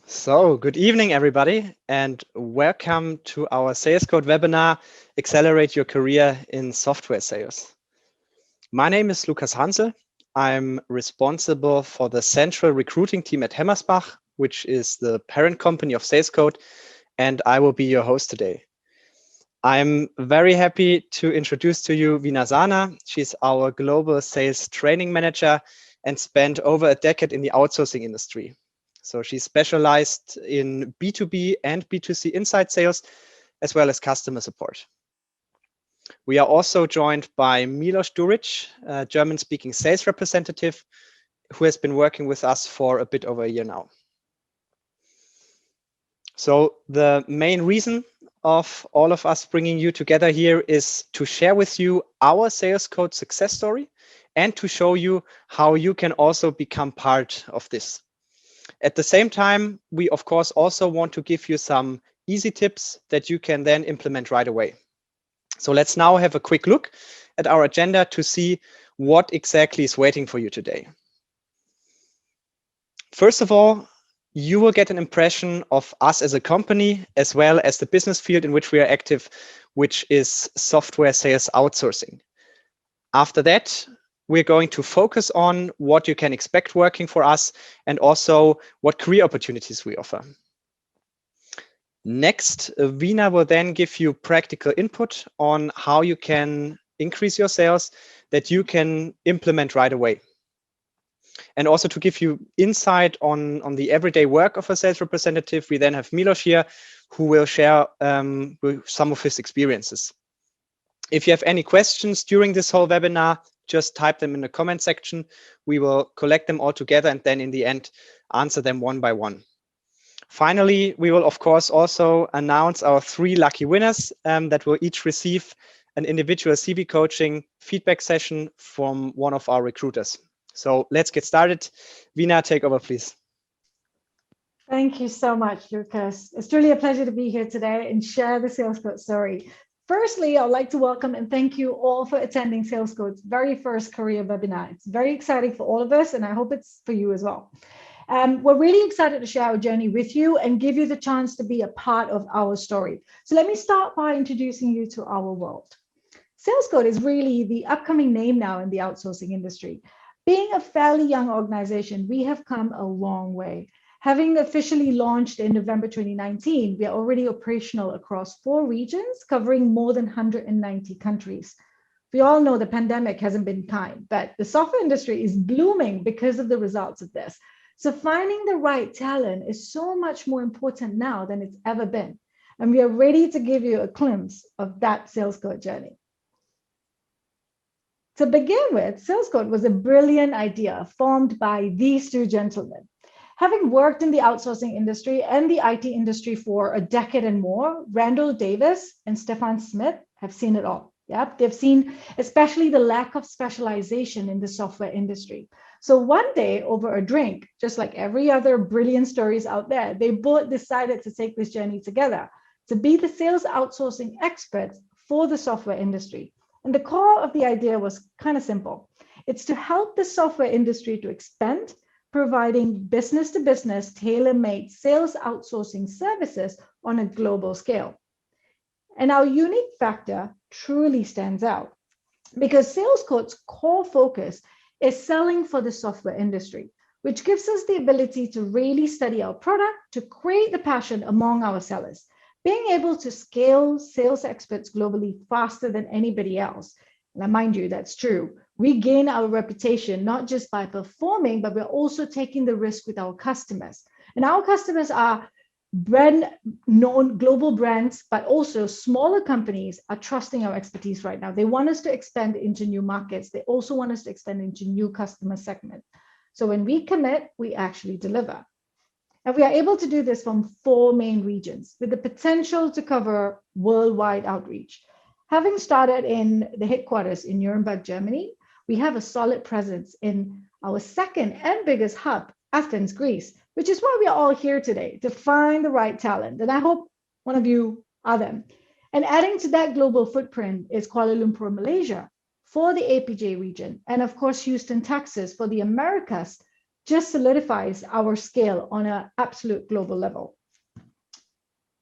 So, good evening, everybody, and welcome to our Salescode webinar, Accelerate Your Career in Software Sales. My name is Lukas Hansel. I'm responsible for the central recruiting team at Hammersbach, which is the parent company of Salescode, and I will be your host today. I'm very happy to introduce to you Veena Zana. She's our global sales training manager and spent over a decade in the outsourcing industry. So she's specialized in B2B and B2C inside sales, as well as customer support. We are also joined by Milos Duric, a German-speaking sales representative who has been working with us for a bit over a year now. So the main reason of all of us bringing you together here is to share with you our Salescode success story and to show you how you can also become part of this. At the same time, we of course also want to give you some easy tips that you can then implement right away. So let's now have a quick look at our agenda to see what exactly is waiting for you today. First of all, you will get an impression of us as a company, as well as the business field in which we are active, which is software sales outsourcing. After that, we're going to focus on what you can expect working for us and also what career opportunities we offer. Next, Veena will then give you practical input on how you can increase your sales that you can implement right away. And also to give you insight on the everyday work of a sales representative, we then have Milos here, who will share some of his experiences. If you have any questions during this whole webinar, just type them in the comment section. We will collect them all together and then in the end, answer them one by one. Finally, we will of course also announce our 3 lucky winners that will each receive an individual CV coaching feedback session from one of our recruiters. So let's get started. Veena, take over, please. Thank you so much, Lucas. It's truly a pleasure to be here today and share the Salescode story. Firstly, I'd like to welcome and thank you all for attending Salescode's very first career webinar. It's very exciting for all of us, and I hope it's for you as well. We're really excited to share our journey with you and give you the chance to be a part of our story. So let me start by introducing you to our world. Salescode is really the upcoming name now in the outsourcing industry. Being a fairly young organization, we have come a long way. Having officially launched in November 2019, we are already operational across 4 regions, covering more than 190 countries. We all know the pandemic hasn't been kind, but the software industry is blooming because of the results of this. So finding the right talent is so much more important now than it's ever been. And we are ready to give you a glimpse of that Salescode journey. To begin with, Salescode was a brilliant idea formed by these 2 gentlemen. Having worked in the outsourcing industry and the IT industry for a decade and more, Randall Davis and Stefan Smith have seen it all. Yep, they've seen especially the lack of specialization in the software industry. So one day over a drink, just like every other brilliant stories out there, they both decided to take this journey together to be the sales outsourcing experts for the software industry. And the core of the idea was kind of simple. It's to help the software industry to expand, providing business-to-business tailor-made sales outsourcing services on a global scale. And our unique factor truly stands out because Salescode's core focus is selling for the software industry, which gives us the ability to really study our product to create the passion among our sellers, being able to scale sales experts globally faster than anybody else. Now, mind you, that's true. We gain our reputation not just by performing, but we're also taking the risk with our customers. And our customers are brand-known global brands, but also smaller companies are trusting our expertise right now. They want us to expand into new markets. They also want us to expand into new customer segments. So when we commit, we actually deliver. And we are able to do this from 4 main regions with the potential to cover worldwide outreach. Having started in the headquarters in Nuremberg, Germany, we have a solid presence in our second and biggest hub, Athens, Greece, which is why we are all here today, to find the right talent. And I hope one of you are them. And adding to that global footprint is Kuala Lumpur, Malaysia, for the APJ region, and of course, Houston, Texas, for the Americas, just solidifies our scale on an absolute global level.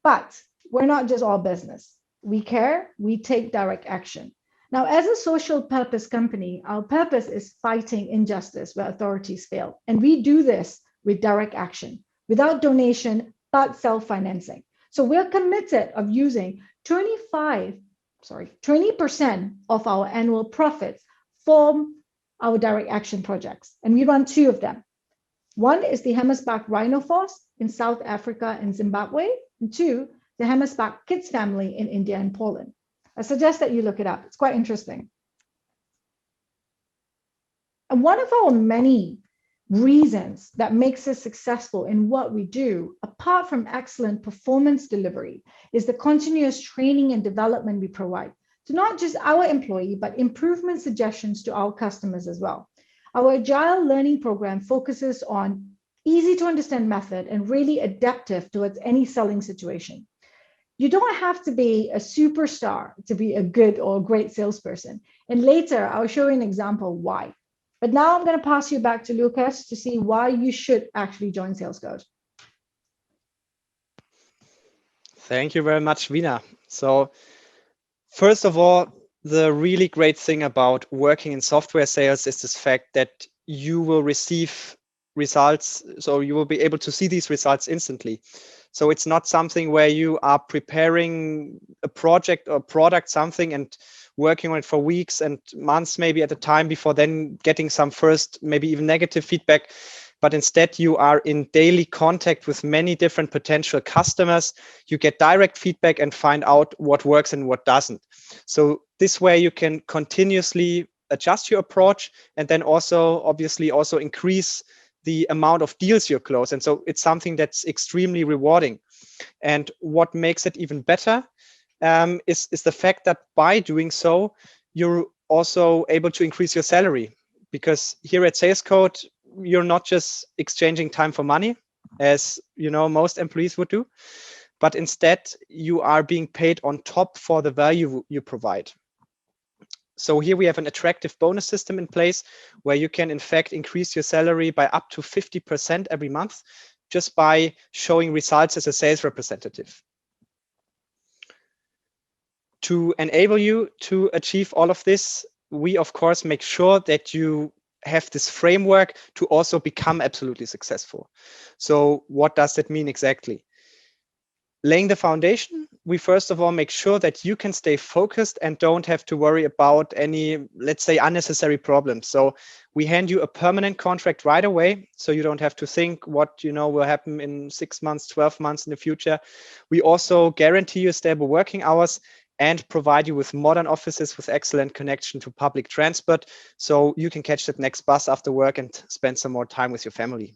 But we're not just all business. We care, we take direct action. Now, as a social purpose company, our purpose is fighting injustice where authorities fail. And we do this with direct action, without donation, but self-financing. So we're committed of using 20% of our annual profits for our direct action projects. And we run 2 of them. One is the Hammersbach Rhino Force in South Africa and Zimbabwe, and 2, the Hammersbach Kids Family in India and Poland. I suggest that you look it up. It's quite interesting. And one of our many reasons that makes us successful in what we do, apart from excellent performance delivery, is the continuous training and development we provide to not just our employee, but improvement suggestions to our customers as well. Our Agile learning program focuses on easy to understand method and really adaptive towards any selling situation. You don't have to be a superstar to be a good or great salesperson. And later, I'll show you an example why. But now I'm going to pass you back to Lucas to see why you should actually join Salescode. Thank you very much, Veena. So first of all, the really great thing about working in software sales is this fact that you will receive results. So you will be able to see these results instantly. So it's not something where you are preparing a project or product, something, and working on it for weeks and months, maybe at a time before then getting some first, maybe even negative feedback. But instead you are in daily contact with many different potential customers. You get direct feedback and find out what works and what doesn't. So this way you can continuously adjust your approach and then also obviously also increase the amount of deals you close. And so it's something that's extremely rewarding. And what makes it even better is the fact that by doing so, you're also able to increase your salary. Because here at Salescode, you're not just exchanging time for money, as you know most employees would do, but instead you are being paid on top for the value you provide. So here we have an attractive bonus system in place where you can in fact increase your salary by up to 50% every month just by showing results as a sales representative. To enable you to achieve all of this, we of course make sure that you have this framework to also become absolutely successful. So what does that mean exactly? Laying the foundation, we first of all make sure that you can stay focused and don't have to worry about any, let's say, unnecessary problems. So we hand you a permanent contract right away, so you don't have to think what will happen in 6 months, 12 months in the future. We also guarantee you stable working hours and provide you with modern offices with excellent connection to public transport, so you can catch that next bus after work and spend some more time with your family.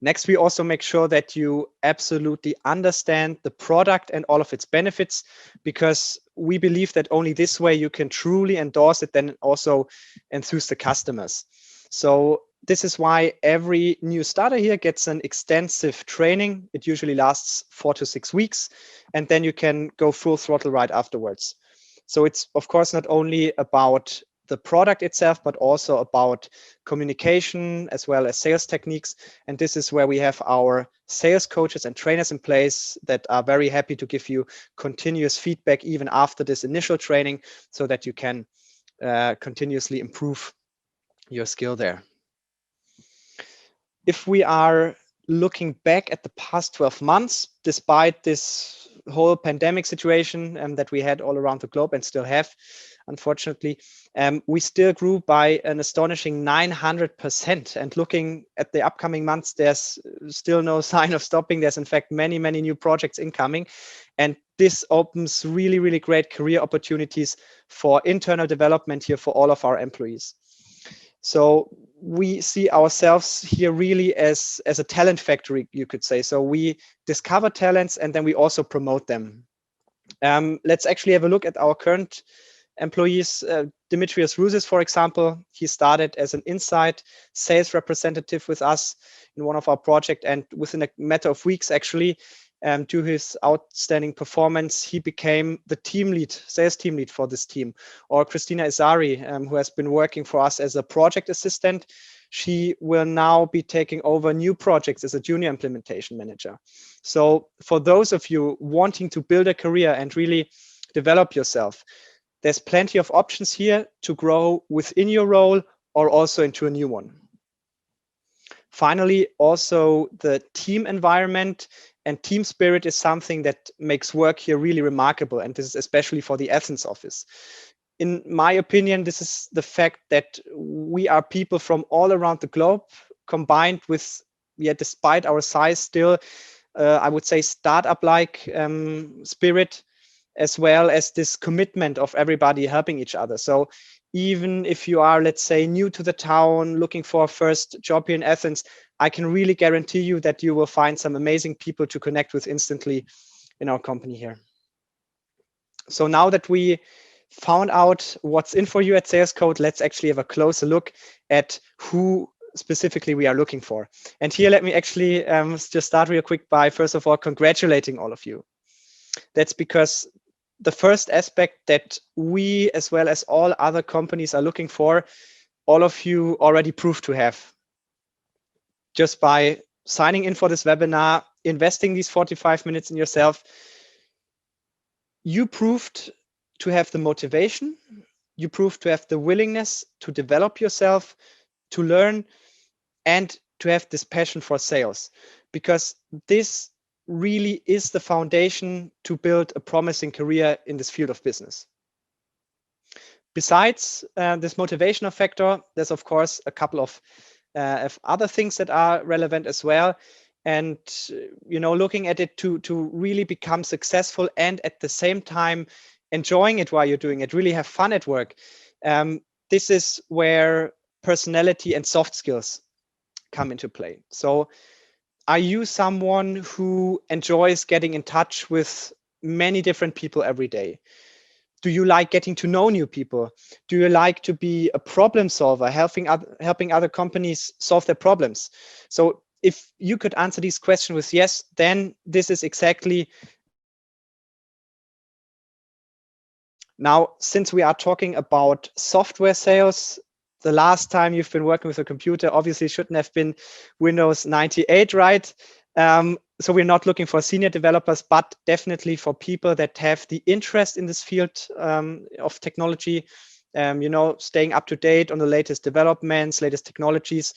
Next, we also make sure that you absolutely understand the product and all of its benefits, because we believe that only this way you can truly endorse it, then also enthuse the customers. So this is why every new starter here gets an extensive training. It usually lasts 4 to 6 weeks, and then you can go full throttle right afterwards. So it's of course not only about the product itself, but also about communication as well as sales techniques. And this is where we have our sales coaches and trainers in place that are very happy to give you continuous feedback even after this initial training, so that you can continuously improve your skill there. If we are looking back at the past 12 months, despite this whole pandemic situation that we had all around the globe and still have, unfortunately, we still grew by an astonishing 900%. And looking at the upcoming months, there's still no sign of stopping. There's in fact many, many new projects incoming. And this opens really, really great career opportunities for internal development here for all of our employees. So we see ourselves here really as a talent factory, you could say. So we discover talents and then we also promote them. Let's actually have a look at our current employees. Dimitrios Rouzis, for example, he started as an inside sales representative with us in one of our projects, and within a matter of weeks, actually, due to his outstanding performance, he became the team lead, sales team lead for this team. Or Christina Isari, who has been working for us as a project assistant. She will now be taking over new projects as a junior implementation manager. So for those of you wanting to build a career and really develop yourself, there's plenty of options here to grow within your role or also into a new one. Finally, also the team environment and team spirit is something that makes work here really remarkable. And this is especially for the Athens office. In my opinion, this is the fact that we are people from all around the globe, combined with, despite our size, still, I would say, startup-like spirit, as well as this commitment of everybody helping each other. So even if you are, let's say, new to the town, looking for a first job here in Athens, I can really guarantee you that you will find some amazing people to connect with instantly in our company here. So now that we found out what's in for you at Salescode, let's actually have a closer look at who specifically we are looking for. And here, let me actually just start real quick by, first of all, congratulating all of you. That's because the first aspect that we, as well as all other companies, are looking for, all of you already proved to have. Just by signing in for this webinar, investing these 45 minutes in yourself, you proved to have the motivation, you proved to have the willingness to develop yourself, to learn, and to have this passion for sales, because this really is the foundation to build a promising career in this field of business. Besides this motivational factor, there's of course a couple of other things that are relevant as well. And looking at it to really become successful and at the same time enjoying it while you're doing it, really have fun at work. This is where personality and soft skills come into play. So are you someone who enjoys getting in touch with many different people every day? Do you like getting to know new people? Do you like to be a problem solver, helping other companies solve their problems? So if you could answer these questions with yes, then this is exactly. Now, since we are talking about software sales, the last time you've been working with a computer obviously shouldn't have been Windows 98, right? So we're not looking for senior developers, but definitely for people that have the interest in this field of technology, staying up to date on the latest developments, latest technologies,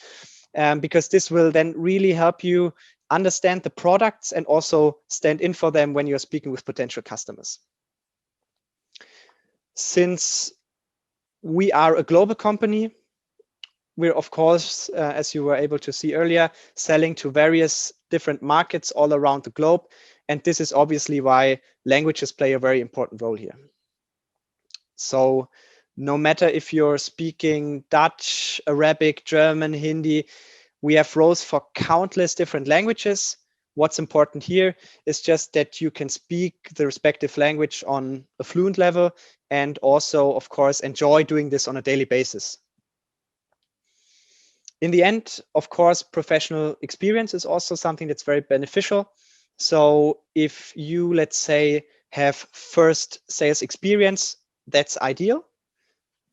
because this will then really help you understand the products and also stand in for them when you're speaking with potential customers. Since we are a global company, we're, of course, as you were able to see earlier, selling to various different markets all around the globe. And this is obviously why languages play a very important role here. So no matter if you're speaking Dutch, Arabic, German, Hindi, we have roles for countless different languages. What's important here is just that you can speak the respective language on a fluent level and also, of course, enjoy doing this on a daily basis. In the end, of course, professional experience is also something that's very beneficial. So if you, let's say, have first sales experience, that's ideal.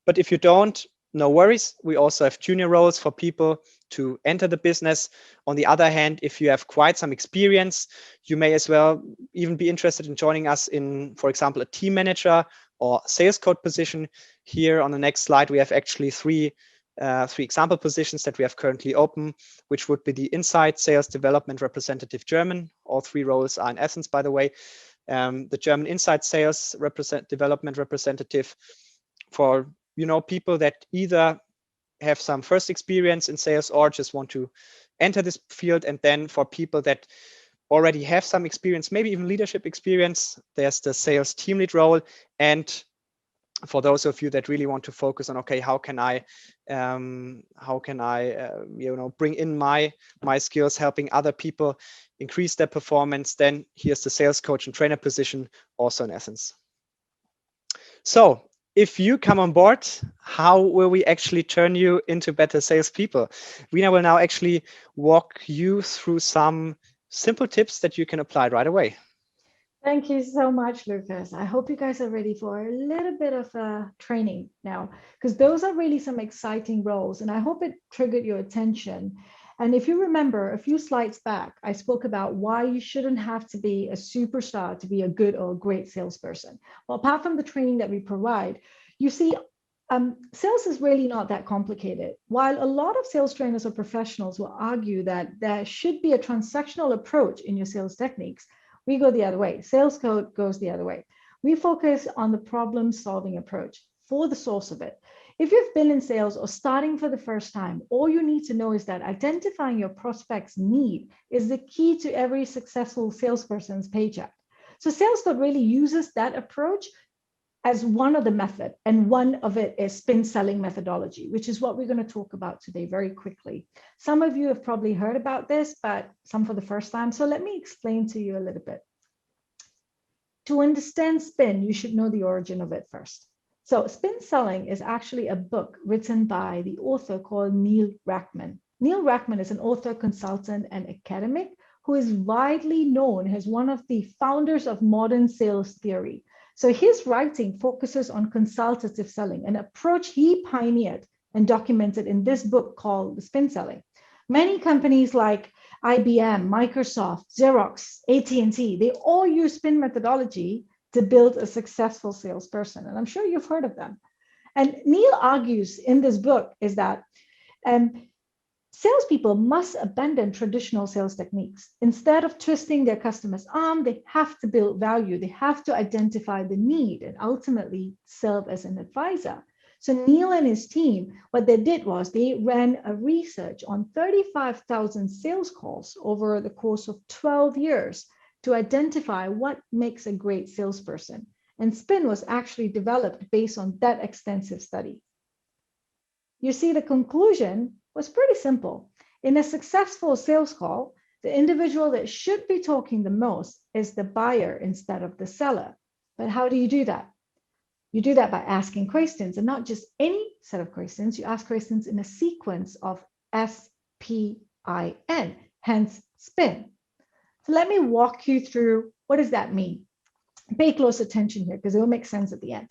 But if you don't, no worries. We also have junior roles for people to enter the business. On the other hand, if you have quite some experience, you may as well even be interested in joining us in, for example, a team manager or sales code position. Here on the next slide, we have actually three example positions that we have currently open, which would be the Inside Sales Development Representative German. All three roles are in Athens, by the way. The German Inside Sales Development Representative for people that either have some first experience in sales or just want to enter this field. And then for people that already have some experience, maybe even leadership experience, there's the sales team lead role. And for those of you that really want to focus on, okay, how can I bring in my skills, helping other people increase their performance, then here's the sales coach and trainer position, also in Athens. So if you come on board, how will we actually turn you into better salespeople? Rina will now actually walk you through some simple tips that you can apply right away. Thank you so much, Lucas. I hope you guys are ready for a little bit of training now, because those are really some exciting roles, and I hope it triggered your attention. And if you remember a few slides back, I spoke about why you shouldn't have to be a superstar to be a good or a great salesperson. Well, apart from the training that we provide, you see, sales is really not that complicated. While a lot of sales trainers or professionals will argue that there should be a transactional approach in your sales techniques, we go the other way. Salescode goes the other way. We focus on the problem-solving approach for the source of it. If you've been in sales or starting for the first time, all you need to know is that identifying your prospect's need is the key to every successful salesperson's paycheck. So Salescode really uses that approach as one of the method, and one of it is S.P.I.N selling methodology, which is what we're going to talk about today very quickly. Some of you have probably heard about this, but some for the first time. So let me explain to you a little bit. To understand S.P.I.N, you should know the origin of it first. So S.P.I.N selling is actually a book written by the author called Neil Rackman. Neil Rackman is an author, consultant, and academic who is widely known as one of the founders of modern sales theory. So his writing focuses on consultative selling, an approach he pioneered and documented in this book called the S.P.I.N selling. Many companies like IBM, Microsoft, Xerox, AT&T, they all use S.P.I.N methodology to build a successful salesperson. And I'm sure you've heard of them. And Neil argues in this book is that salespeople must abandon traditional sales techniques. Instead of twisting their customer's arm, they have to build value. They have to identify the need and ultimately serve as an advisor. So Neil and his team, what they did was they ran a research on 35,000 sales calls over the course of 12 years to identify what makes a great salesperson. And S.P.I.N was actually developed based on that extensive study. You see, the conclusion was pretty simple. In a successful sales call, the individual that should be talking the most is the buyer instead of the seller. But how do you do that? You do that by asking questions, and not just any set of questions. You ask questions in a sequence of S.P.I.N, hence S.P.I.N. So let me walk you through what does that mean. Pay close attention here because it will make sense at the end.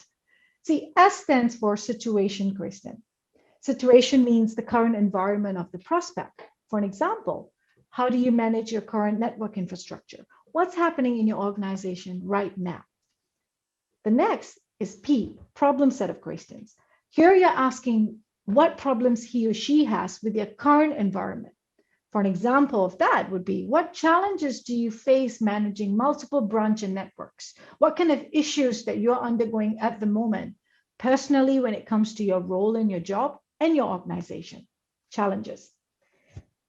See, S stands for situation question. Situation means the current environment of the prospect. For an example, how do you manage your current network infrastructure? What's happening in your organization right now? The next is P, problem set of questions. Here you're asking what problems he or she has with their current environment. For an example of that would be, what challenges do you face managing multiple branch and networks? What kind of issues that you're undergoing at the moment, personally when it comes to your role in your job and your organization? Challenges.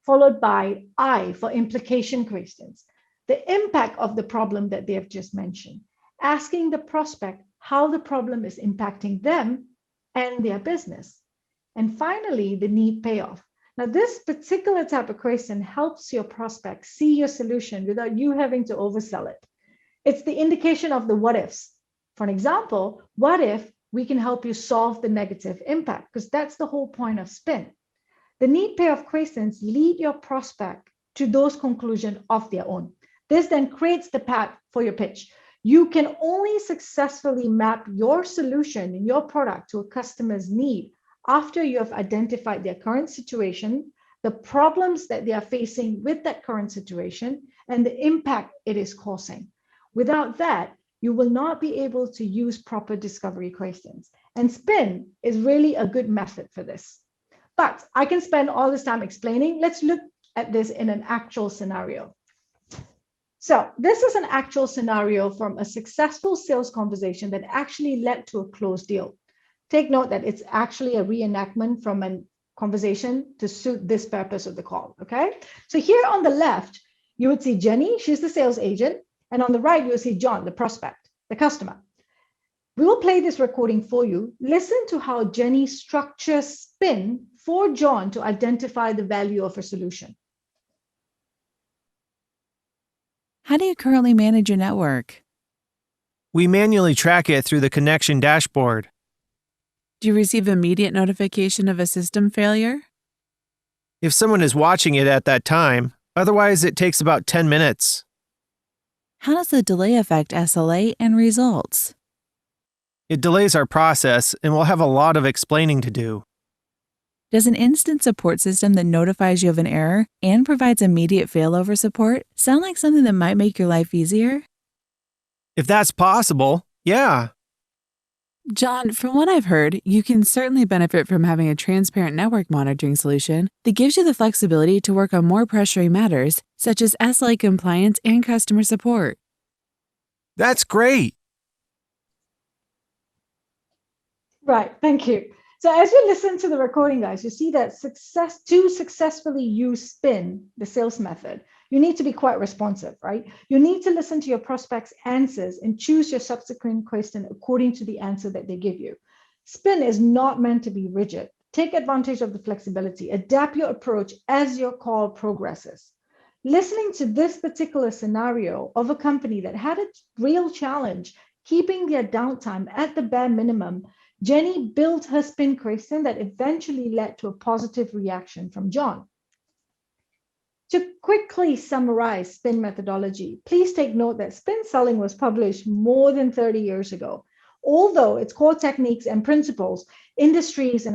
Followed by I for implication questions, the impact of the problem that they have just mentioned, asking the prospect how the problem is impacting them and their business. And finally, the need payoff. Now, this particular type of question helps your prospect see your solution without you having to oversell it. It's the indication of the what ifs. For an example, what if we can help you solve the negative impact? Because that's the whole point of S.P.I.N. The need payoff questions lead your prospect to those conclusions of their own. This then creates the path for your pitch. You can only successfully map your solution and your product to a customer's need after you have identified their current situation, the problems that they are facing with that current situation, and the impact it is causing. Without that, you will not be able to use proper discovery questions. And S.P.I.N is really a good method for this. But I can spend all this time explaining. Let's look at this in an actual scenario. So this is an actual scenario from a successful sales conversation that actually led to a closed deal. Take note that it's actually a reenactment from a conversation to suit this purpose of the call, okay? So here on the left, you would see Jenny, she's the sales agent, and on the right, you'll see John, the prospect, the customer. We will play this recording for you. Listen to how Jenny structures S.P.I.N for John to identify the value of a solution. How do you currently manage your network? We manually track it through the connection dashboard. Do you receive immediate notification of a system failure? If someone is watching it at that time, otherwise it takes about 10 minutes. How does the delay affect SLA and results? It delays our process, and we'll have a lot of explaining to do. Does an instant support system that notifies you of an error and provides immediate failover support sound like something that might make your life easier? If that's possible, yeah. John, from what I've heard, you can certainly benefit from having a transparent network monitoring solution that gives you the flexibility to work on more pressuring matters, such as SLA compliance and customer support. That's great. Right, thank you. So as you listen to the recording, guys, you see that to successfully use S.P.I.N, the sales method, you need to be quite responsive, right? You need to listen to your prospects' answers and choose your subsequent question according to the answer that they give you. S.P.I.N is not meant to be rigid. Take advantage of the flexibility. Adapt your approach as your call progresses. Listening to this particular scenario of a company that had a real challenge keeping their downtime at the bare minimum, Jenny built her S.P.I.N question that eventually led to a positive reaction from John. To quickly summarize S.P.I.N methodology, please take note that S.P.I.N selling was published more than 30 years ago. Although its core techniques and principles, industries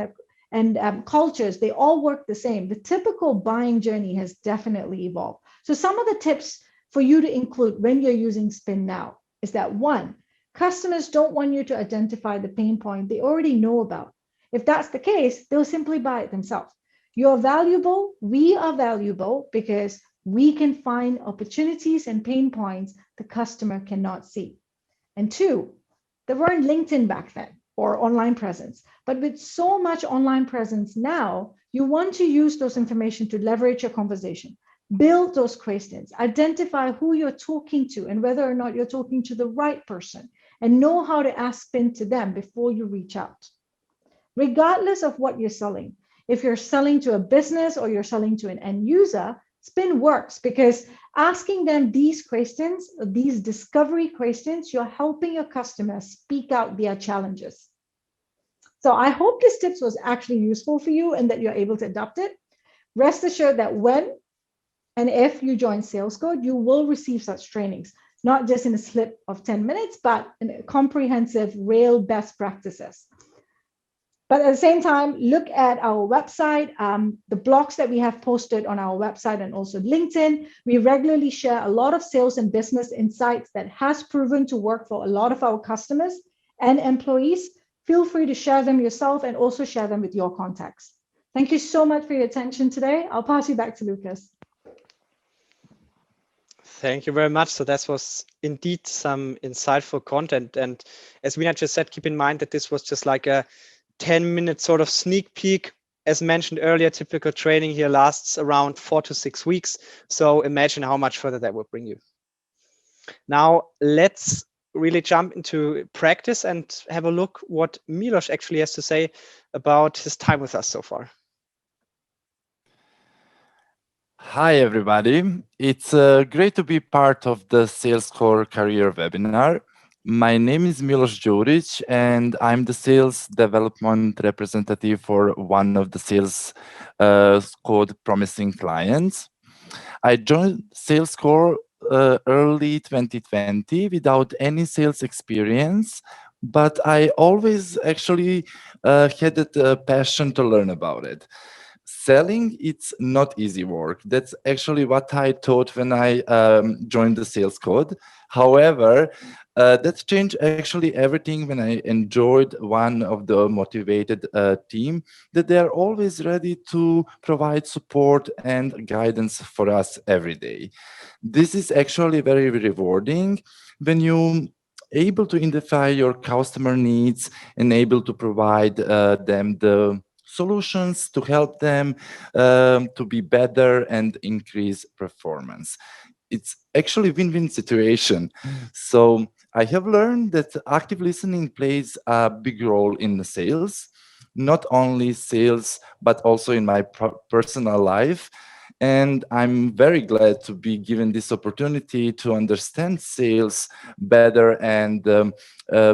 and cultures, they all work the same, the typical buying journey has definitely evolved. So some of the tips for you to include when you're using S.P.I.N now is that 1, customers don't want you to identify the pain point they already know about. If that's the case, they'll simply buy it themselves. You're valuable, we are valuable because we can find opportunities and pain points the customer cannot see. And 2, there weren't LinkedIn back then or online presence, but with so much online presence now, you want to use those information to leverage your conversation. Build those questions, identify who you're talking to and whether or not you're talking to the right person, and know how to ask S.P.I.N to them before you reach out. Regardless of what you're selling, if you're selling to a business or you're selling to an end user, S.P.I.N works because asking them these questions, these discovery questions, you're helping your customers speak out their challenges. So I hope this tips was actually useful for you and that you're able to adopt it. Rest assured that when and if you join Salescode, you will receive such trainings, not just in a slip of 10 minutes, but in a comprehensive real best practices. But at the same time, look at our website, the blogs that we have posted on our website and also LinkedIn. We regularly share a lot of sales and business insights that has proven to work for a lot of our customers and employees. Feel free to share them yourself and also share them with your contacts. Thank you so much for your attention today. I'll pass you back to Lucas. Thank you very much. So that was indeed some insightful content. And as Weena just said, keep in mind that this was just like a 10-minute sort of sneak peek. As mentioned earlier, typical training here lasts around 4 to 6 weeks. So imagine how much further that will bring you. Now let's really jump into practice and have a look what Milos actually has to say about his time with us so far. Hi, everybody. It's great to be part of the Salescode Career Webinar. My name is Milos Đurić, and I'm the sales development representative for one of the Salescode promising clients. I joined Salescode early 2020 without any sales experience, but I always actually had a passion to learn about it. Selling, it's not easy work. That's actually what I thought when I joined the Salescode. However, that changed actually everything when I enjoyed one of the motivated team, that they're always ready to provide support and guidance for us every day. This is actually very rewarding when you able to identify your customer needs and able to provide them the solutions to help them to be better and increase performance. It's actually a win-win situation. So I have learned that active listening plays a big role in the sales, not only sales, but also in my personal life. And I'm very glad to be given this opportunity to understand sales better and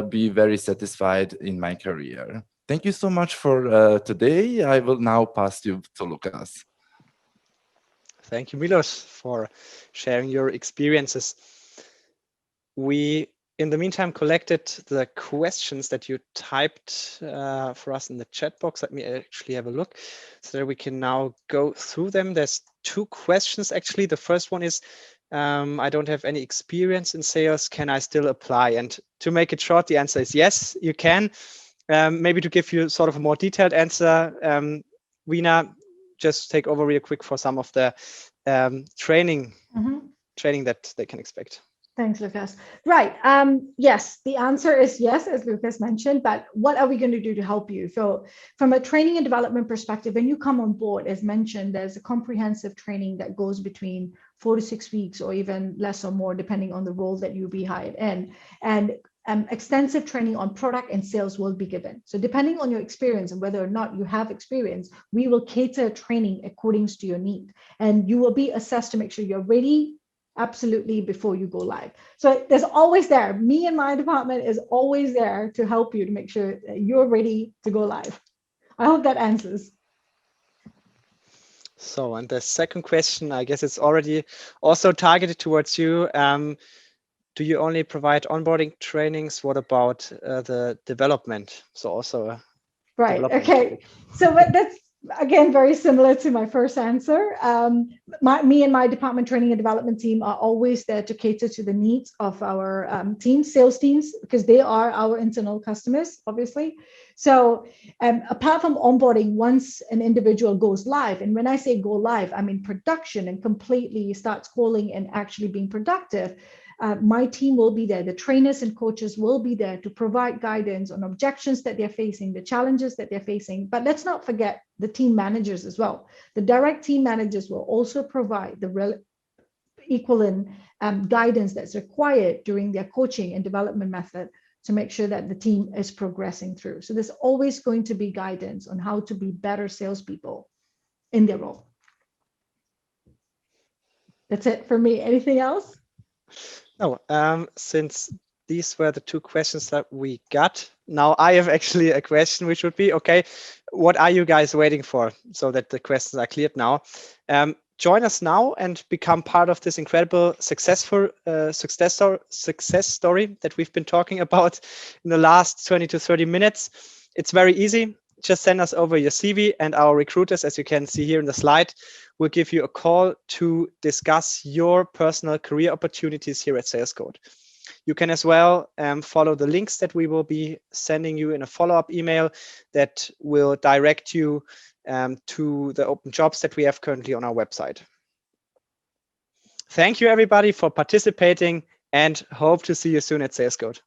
be very satisfied in my career. Thank you so much for today. I will now pass you to Lucas. Thank you, Milos, for sharing your experiences. we, in the meantime, collected the questions that you typed for us in the chat box. Let me actually have a look so that we can now go through them. There's 2 questions, actually. The first one is, I don't have any experience in sales. Can I still apply? And to make it short, the answer is yes, you can. Maybe to give you sort of a more detailed answer, Weena, just take over real quick for some of the training that they can expect. Thanks, Lucas. Right. Yes, the answer is yes, as Lucas mentioned, but what are we going to do to help you? So from a training and development perspective, when you come on board, as mentioned, there's a comprehensive training that goes between 4 to 6 weeks or even less or more, depending on the role that you'll be hired in. And extensive training on product and sales will be given. So depending on your experience and whether or not you have experience, we will cater training according to your need. And you will be assessed to make sure you're ready absolutely before you go live. So there's always there. Me and my department is always there to help you to make sure that you're ready to go live. I hope that answers. So, and the second question, I guess it's already also targeted towards you. Do you only provide onboarding trainings? What about the development? So also right. Okay. So that's again very similar to my first answer. Me and my department training and development team are always there to cater to the needs of our sales teams, because they are our internal customers, obviously. So apart from onboarding, once an individual goes live, and when I say go live, I mean production and completely starts calling and actually being productive, my team will be there. The trainers and coaches will be there to provide guidance on objections that they're facing, the challenges that they're facing. But let's not forget the team managers as well. The direct team managers will also provide the equivalent guidance that's required during their coaching and development method to make sure that the team is progressing through. So there's always going to be guidance on how to be better salespeople in their role. That's it for me. Anything else? No, since these were the 2 questions that we got, now I have actually a question, which would be, okay, what are you guys waiting for? So that the questions are cleared now. Join us now and become part of this incredible success story that we've been talking about in the last 20 to 30 minutes. It's very easy. Just send us over your CV, and our recruiters, as you can see here in the slide, will give you a call to discuss your personal career opportunities here at Salescode. You can as well follow the links that we will be sending you in a follow-up email that will direct you to the open jobs that we have currently on our website. Thank you, everybody, for participating, and hope to see you soon at Salescode.